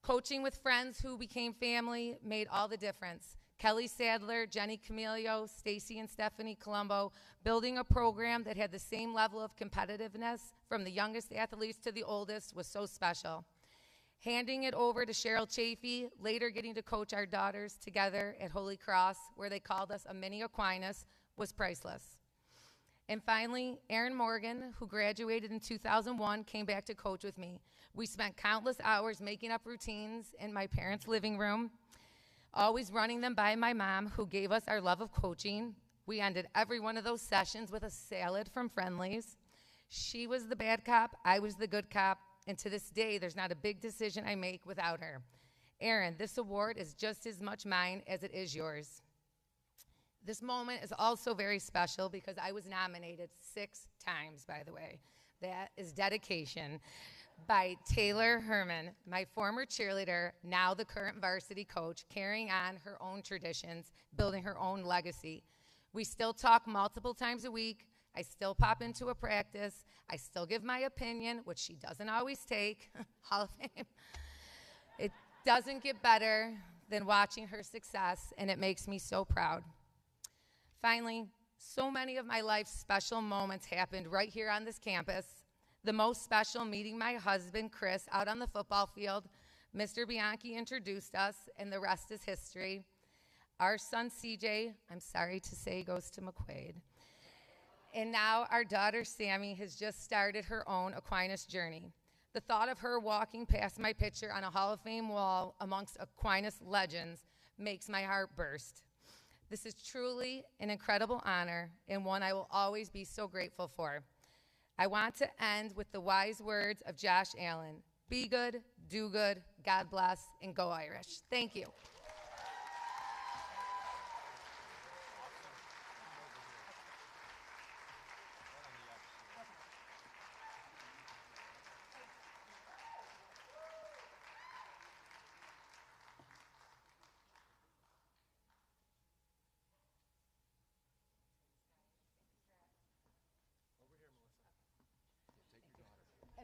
Coaching with friends who became family made all the difference. Kelly Sadler, Jenny Camilio, Stacy and Stephanie Colombo, building a program that had the same level of competitiveness from the youngest athletes to the oldest was so special. Handing it over to Cheryl Chafee, later getting to coach our daughters together at Holy Cross, where they called us a mini Aquinas, was priceless. And finally, Erin Morgan, who graduated in 2001, came back to coach with me. We spent countless hours making up routines in my parents' living room, always running them by my mom, who gave us our love of coaching. We ended every one of those sessions with a salad from Friendly's. She was the bad cop, I was the good cop, and to this day, there's not a big decision I make without her. Erin, this award is just as much mine as it is yours. This moment is also very special because I was nominated 6 times, by the way. That is dedication. By Taylor Herman, my former cheerleader, now the current varsity coach, carrying on her own traditions, building her own legacy. We still talk multiple times a week. I still pop into a practice. I still give my opinion, which she doesn't always take. Hall of Fame. It doesn't get better than watching her success, and it makes me so proud. Finally, so many of my life's special moments happened right here on this campus. The most special, meeting my husband, Chris, out on the football field. Mr. Bianchi introduced us, and the rest is history. Our son, CJ, I'm sorry to say, goes to McQuaid. And now our daughter, Sammy, has just started her own Aquinas journey. The thought of her walking past my picture on a Hall of Fame wall amongst Aquinas legends makes my heart burst. This is truly an incredible honor and one I will always be so grateful for. I want to end with the wise words of Josh Allen. Be good, do good, God bless, and go Irish. Thank you.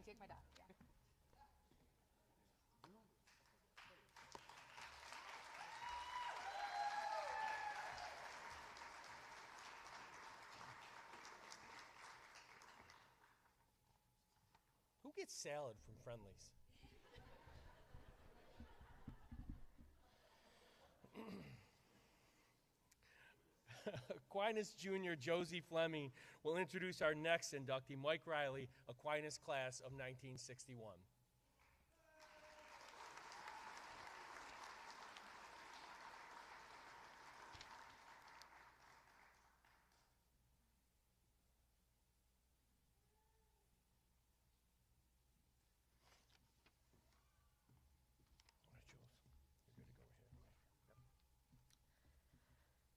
Take my dog, yeah. Who gets salad from Friendly's? Aquinas Junior Josie Fleming will introduce our next inductee, Mike Riley, Aquinas class of 1961.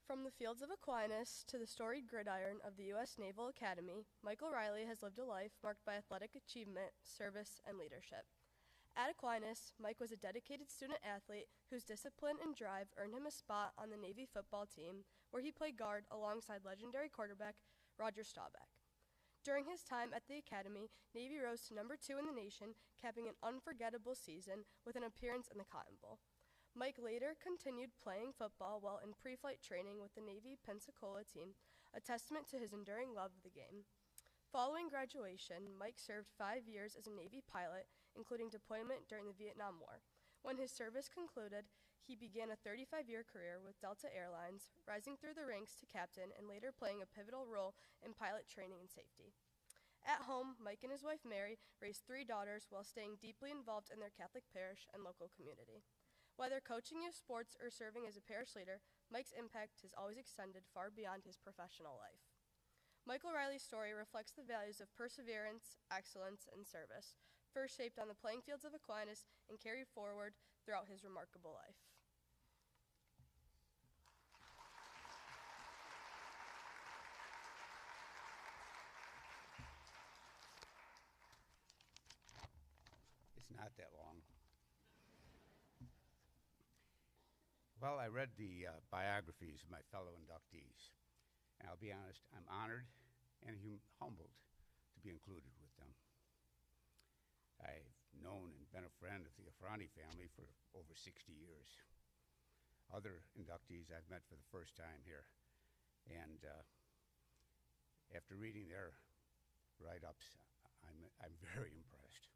From the fields of Aquinas to the storied gridiron of the U.S. Naval Academy, Michael Riley has lived a life marked by athletic achievement, service, and leadership. At Aquinas, Mike was a dedicated student athlete whose discipline and drive earned him a spot on the Navy football team, where he played guard alongside legendary quarterback Roger Staubach. During his time at the Academy, Navy rose to number 2 in the nation, capping an unforgettable season with an appearance in the Cotton Bowl. Mike later continued playing football while in pre-flight training with the Navy Pensacola team, a testament to his enduring love of the game. Following graduation, Mike served 5 years as a Navy pilot, including deployment during the Vietnam War. When his service concluded, he began a 35-year career with Delta Airlines, rising through the ranks to captain and later playing a pivotal role in pilot training and safety. At home, Mike and his wife Mary raised 3 daughters while staying deeply involved in their Catholic parish and local community. Whether coaching youth sports or serving as a parish leader, Mike's impact has always extended far beyond his professional life. Michael Riley's story reflects the values of perseverance, excellence, and service, first shaped on the playing fields of Aquinas and carried forward throughout his remarkable life. It's not that long. Well, I read the biographies of my fellow inductees, and I'll be honest, I'm honored and humbled to be included with them. I've known and been a friend of the Affronti family for over 60 years. Other inductees I've met for the first time here, and after reading their write-ups, I'm very impressed.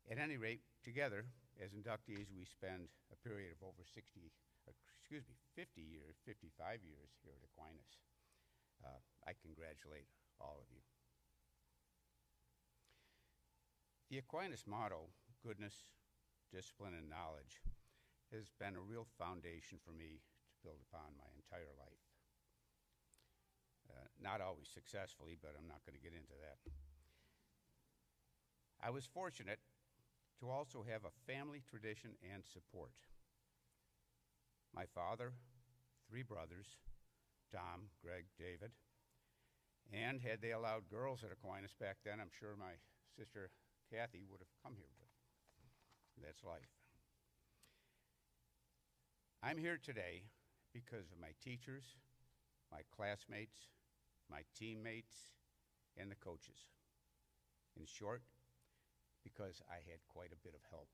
At any rate, together, as inductees, we spend a period of over 55 years here at Aquinas. I congratulate all of you. The Aquinas motto, goodness, discipline, and knowledge, has been a real foundation for me to build upon my entire life. Not always successfully, but I'm not going to get into that. I was fortunate to also have a family tradition and support. My father, 3 brothers, Tom, Greg, David, and had they allowed girls at Aquinas back then, I'm sure my sister Kathy would have come here, but that's life. I'm here today because of my teachers, my classmates, my teammates, and the coaches. In short, because I had quite a bit of help.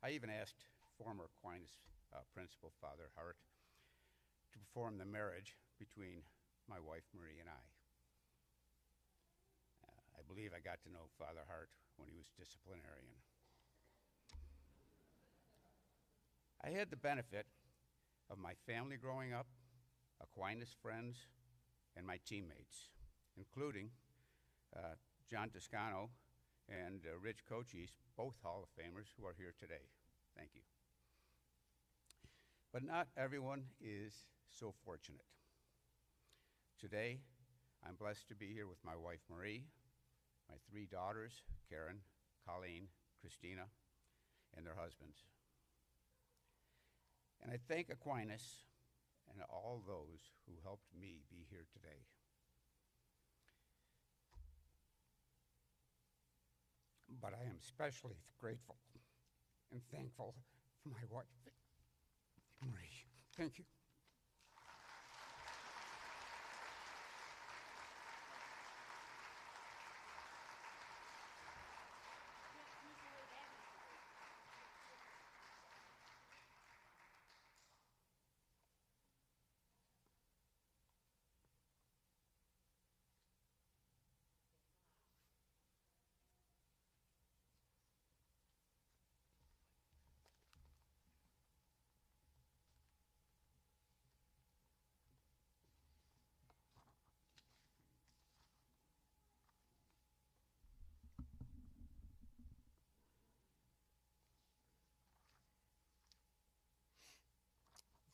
I even asked former Aquinas principal, Father Hart, to perform the marriage between my wife Marie and I. I believe I got to know Father Hart when he was disciplinarian. I had the benefit of my family growing up, Aquinas friends, and my teammates, including John Toscano and Rich Cochise, both Hall of Famers who are here today. Thank you. But not everyone is so fortunate. Today, I'm blessed to be here with my wife Marie, my 3 daughters, Karen, Colleen, Christina, and their husbands. And I thank Aquinas and all those who helped me be here today. But I am especially grateful and thankful for my wife, Marie. Thank you.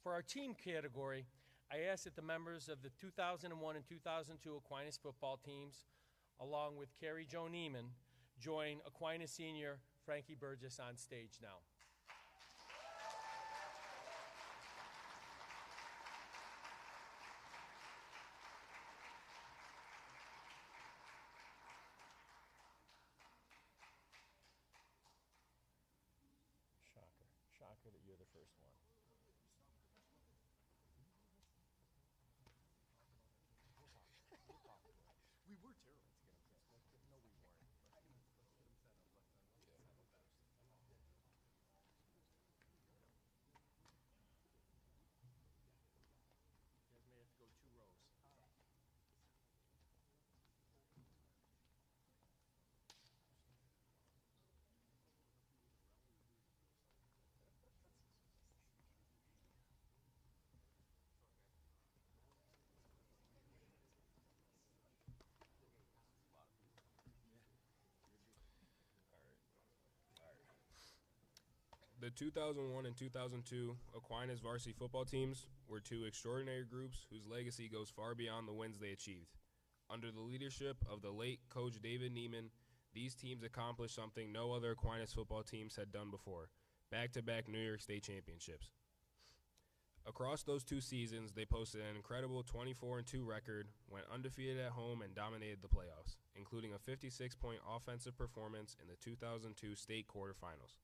For our team category, I ask that the members of the 2001 and 2002 Aquinas football teams, along with Carrie Jo Neiman, join Aquinas senior Frankie Burgess on stage now. Shocker that you're the first one. We were terrible. No, we weren't. You guys may have to go 2 rows. The 2001 and 2002 Aquinas varsity football teams were 2 extraordinary groups whose legacy goes far beyond the wins they achieved. Under the leadership of the late Coach David Neiman, these teams accomplished something no other Aquinas football teams had done before: back-to-back New York State championships. Across those 2 seasons, they posted an incredible 24-2 record, went undefeated at home, and dominated the playoffs, including a 56-point offensive performance in the 2002 state quarterfinals.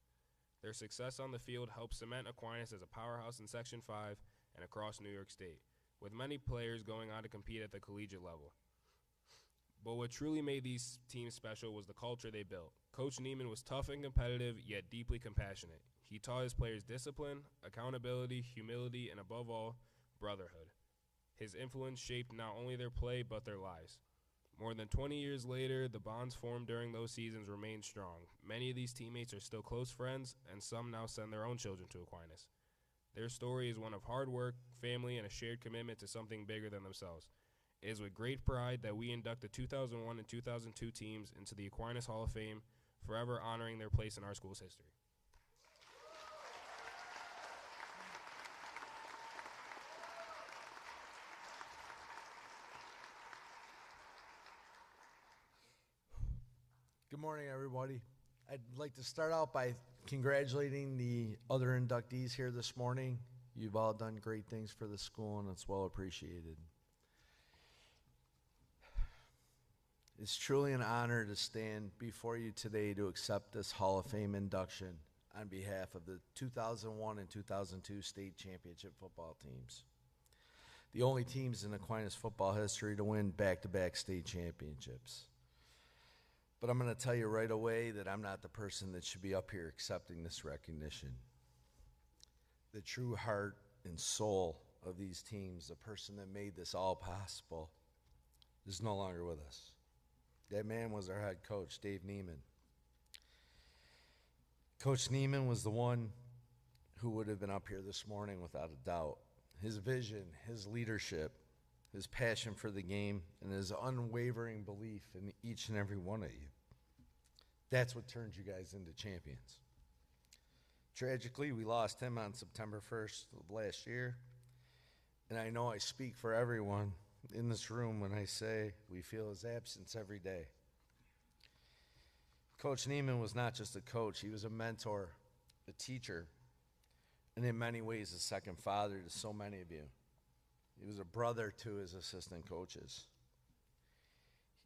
Their success on the field helped cement Aquinas as a powerhouse in Section 5 and across New York State, with many players going on to compete at the collegiate level. But what truly made these teams special was the culture they built. Coach Neiman was tough and competitive, yet deeply compassionate. He taught his players discipline, accountability, humility, and above all, brotherhood. His influence shaped not only their play, but their lives. More than 20 years later, the bonds formed during those seasons remain strong. Many of these teammates are still close friends, and some now send their own children to Aquinas. Their story is one of hard work, family, and a shared commitment to something bigger than themselves. It is with great pride that we induct the 2001 and 2002 teams into the Aquinas Hall of Fame, forever honoring their place in our school's history. Good morning, everybody. I'd like to start out by congratulating the other inductees here this morning. You've all done great things for the school, and it's well appreciated. It's truly an honor to stand before you today to accept this Hall of Fame induction on behalf of the 2001 and 2002 state championship football teams. the only teams in Aquinas football history to win back-to-back state championships. But I'm going to tell you right away that I'm not the person that should be up here accepting this recognition. The true heart and soul of these teams, the person that made this all possible, is no longer with us. That man was our head coach, Dave Neiman. Coach Neiman was the one who would have been up here this morning without a doubt. His vision, his leadership, his passion for the game, and his unwavering belief in each and every one of you. That's what turned you guys into champions. Tragically, we lost him on September 1st of last year, and I know I speak for everyone in this room when I say we feel his absence every day. Coach Neiman was not just a coach, he was a mentor, a teacher, and in many ways a second father to so many of you. He was a brother to his assistant coaches.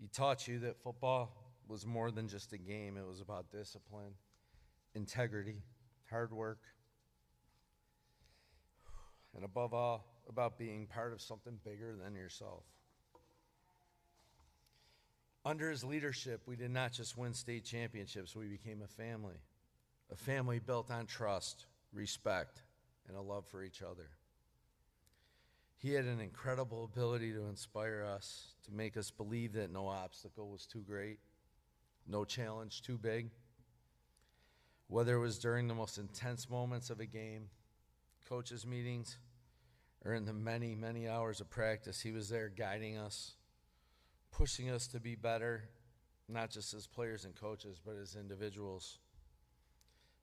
He taught you that football was more than just a game. It was about discipline, integrity, hard work, and above all, about being part of something bigger than yourself. Under his leadership, we did not just win state championships, we became a family built on trust, respect, and a love for each other. He had an incredible ability to inspire us, to make us believe that no obstacle was too great, no challenge too big. Whether it was during the most intense moments of a game, coaches' meetings, or in the many, many hours of practice, he was there guiding us, pushing us to be better, not just as players and coaches, but as individuals.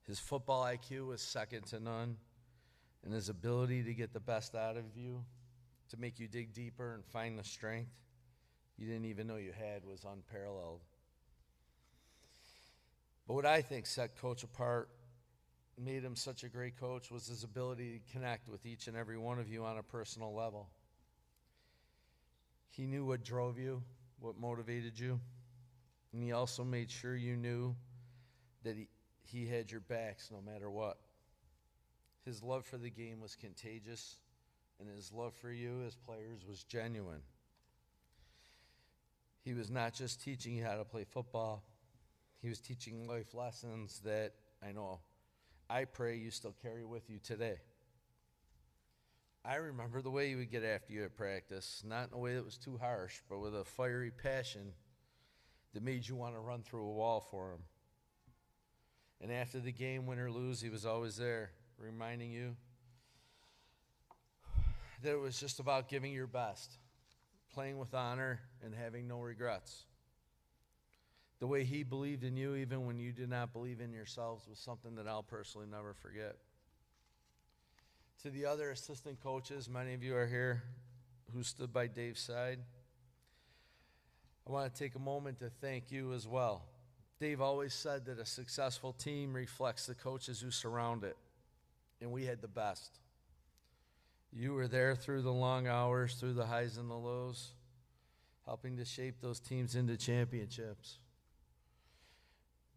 His football IQ was second to none, and his ability to get the best out of you, to make you dig deeper and find the strength you didn't even know you had, was unparalleled. But what I think set Coach apart, made him such a great coach, was his ability to connect with each and every one of you on a personal level. He knew what drove you, what motivated you, and he also made sure you knew that he had your backs no matter what. His love for the game was contagious, and his love for you as players was genuine. He was not just teaching you how to play football, he was teaching life lessons that I pray you still carry with you today. I remember the way he would get after you at practice, not in a way that was too harsh, but with a fiery passion that made you want to run through a wall for him. And after the game, win or lose, he was always there, reminding you that it was just about giving your best, playing with honor, and having no regrets. The way he believed in you, even when you did not believe in yourselves, was something that I'll personally never forget. To the other assistant coaches, many of you are here who stood by Dave's side, I want to take a moment to thank you as well. Dave always said that a successful team reflects the coaches who surround it, and we had the best. You were there through the long hours, through the highs and the lows, helping to shape those teams into championships.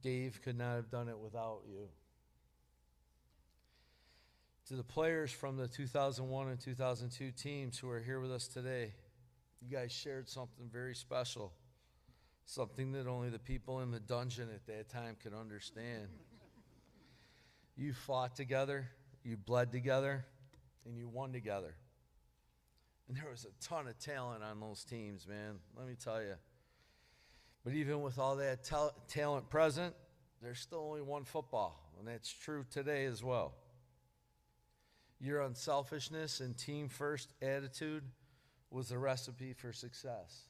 Dave could not have done it without you. To the players from the 2001 and 2002 teams who are here with us today, you guys shared something very special, something that only the people in the dungeon at that time could understand. You fought together, you bled together, and you won together. And there was a ton of talent on those teams, man, let me tell you. But even with all that talent present, there's still only one football, and that's true today as well. Your unselfishness and team-first attitude was the recipe for success.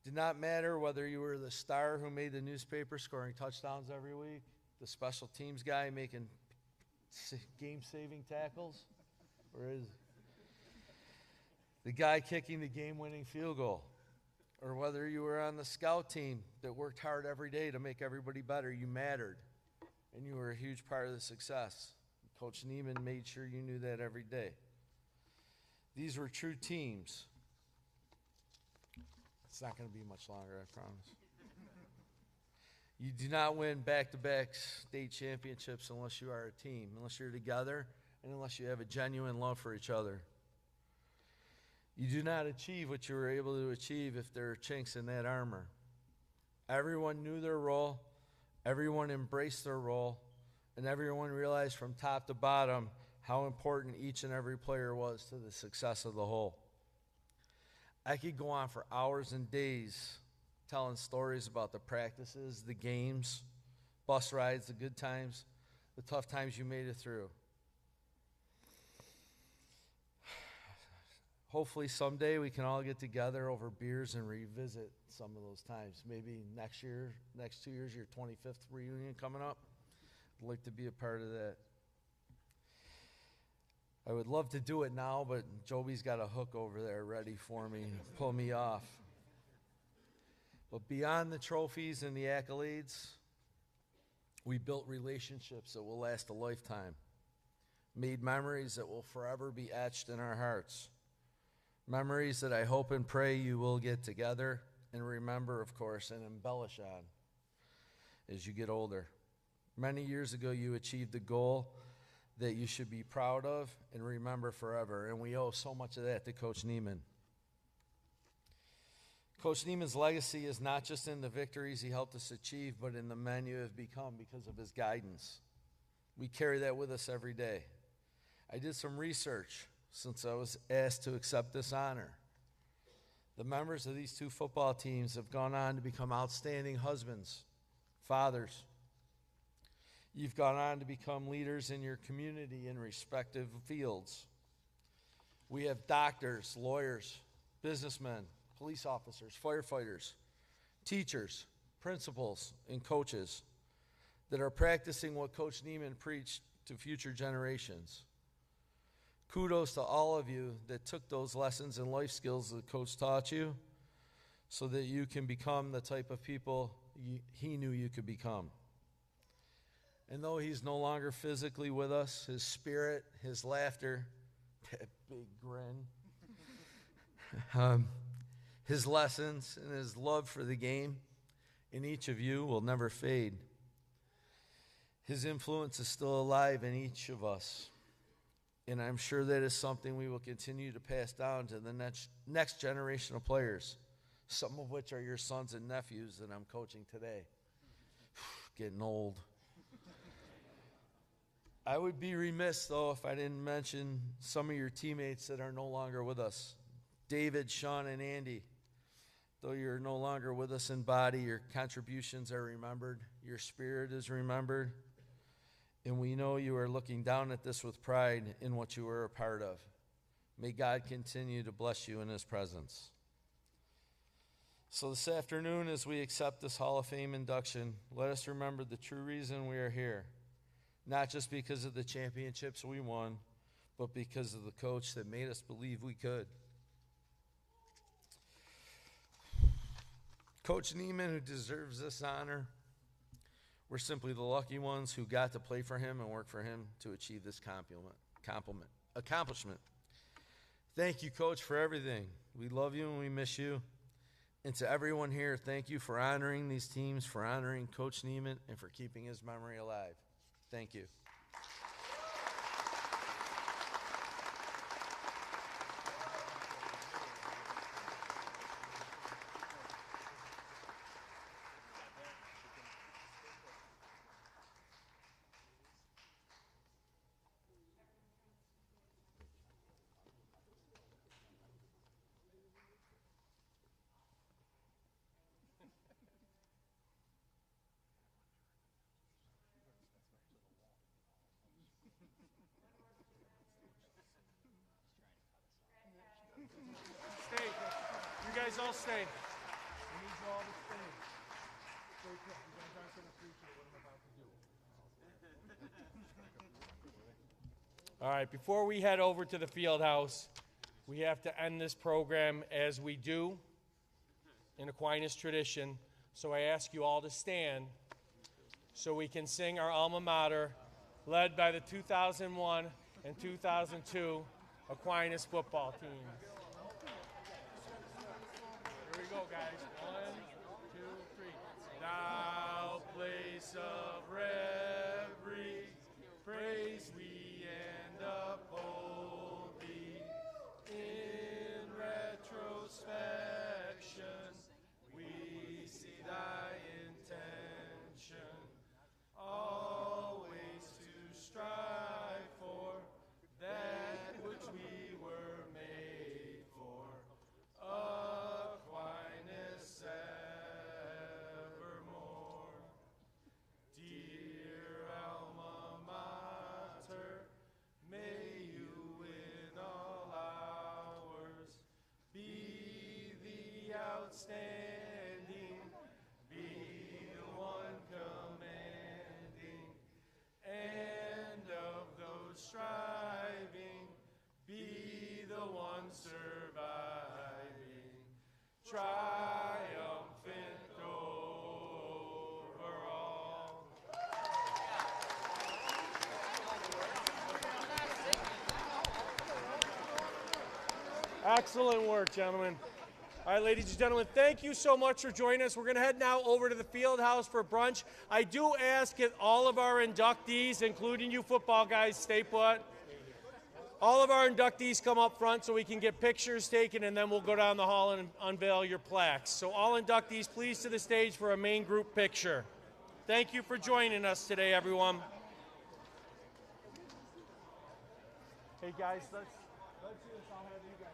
Did not matter whether you were the star who made the newspaper scoring touchdowns every week, the special teams guy making game-saving tackles, or the guy kicking the game-winning field goal, or whether you were on the scout team that worked hard every day to make everybody better. You mattered, and you were a huge part of the success. Coach Neiman made sure you knew that every day. These were true teams. It's not going to be much longer, I promise. You do not win back-to-back state championships unless you are a team, unless you're together, and unless you have a genuine love for each other. You do not achieve what you were able to achieve if there are chinks in that armor. Everyone knew their role, everyone embraced their role, and everyone realized from top to bottom how important each and every player was to the success of the whole. I could go on for hours and days telling stories about the practices, the games, bus rides, the good times, the tough times you made it through. Hopefully someday we can all get together over beers and revisit some of those times. Maybe next year, next 2 years, your 25th reunion coming up. I'd like to be a part of that. I would love to do it now, but Joby's got a hook over there ready for me to pull me off. But beyond the trophies and the accolades, we built relationships that will last a lifetime, made memories that will forever be etched in our hearts. Memories that I hope and pray you will get together and remember, of course, and embellish on as you get older. Many years ago, you achieved a goal that you should be proud of and remember forever, and we owe so much of that to Coach Neiman. Coach Neiman's legacy is not just in the victories he helped us achieve, but in the men you have become because of his guidance. We carry that with us every day. I did some research since I was asked to accept this honor. The members of these two football teams have gone on to become outstanding husbands, fathers. You've gone on to become leaders in your community in respective fields. We have doctors, lawyers, businessmen, police officers, firefighters, teachers, principals, and coaches that are practicing what Coach Neiman preached to future generations. Kudos to all of you that took those lessons and life skills that Coach taught you so that you can become the type of people he knew you could become. And though he's no longer physically with us, his spirit, his laughter, that big grin, his lessons and his love for the game in each of you will never fade. His influence is still alive in each of us. And I'm sure that is something we will continue to pass down to the next generation of players, some of which are your sons and nephews that I'm coaching today. Getting old. I would be remiss, though, if I didn't mention some of your teammates that are no longer with us. David, Sean, and Andy. Though you're no longer with us in body, your contributions are remembered. Your spirit is remembered. And we know you are looking down at this with pride in what you were a part of. May God continue to bless you in his presence. So this afternoon, as we accept this Hall of Fame induction, let us remember the true reason we are here. Not just because of the championships we won, but because of the coach that made us believe we could. Coach Neiman, who deserves this honor, we're simply the lucky ones who got to play for him and work for him to achieve this accomplishment. Thank you, Coach, for everything. We love you and we miss you. And to everyone here, thank you for honoring these teams, for honoring Coach Neiman, and for keeping his memory alive. Thank you. Stay. You guys all stay. I need you all to stay. Stay put. You guys aren't going to appreciate what I'm about to do. All right, before we head over to the field house, we have to end this program as we do in Aquinas tradition. So I ask you all to stand so we can sing our alma mater, led by the 2001 and 2002 Aquinas football teams. Here we go, guys. 1, 2, 3. Thou place of reverie, praise we and uphold thee in be the one surviving, triumphant over all. Excellent work, gentlemen. All right, ladies and gentlemen, thank you so much for joining us. We're going to head now over to the field house for brunch. I do ask that all of our inductees, including you football guys, stay put. All of our inductees come up front so we can get pictures taken, and then we'll go down the hall and unveil your plaques. So all inductees, please to the stage for a main group picture. Thank you for joining us today, everyone. Hey, guys, let's do this. I'll have you guys.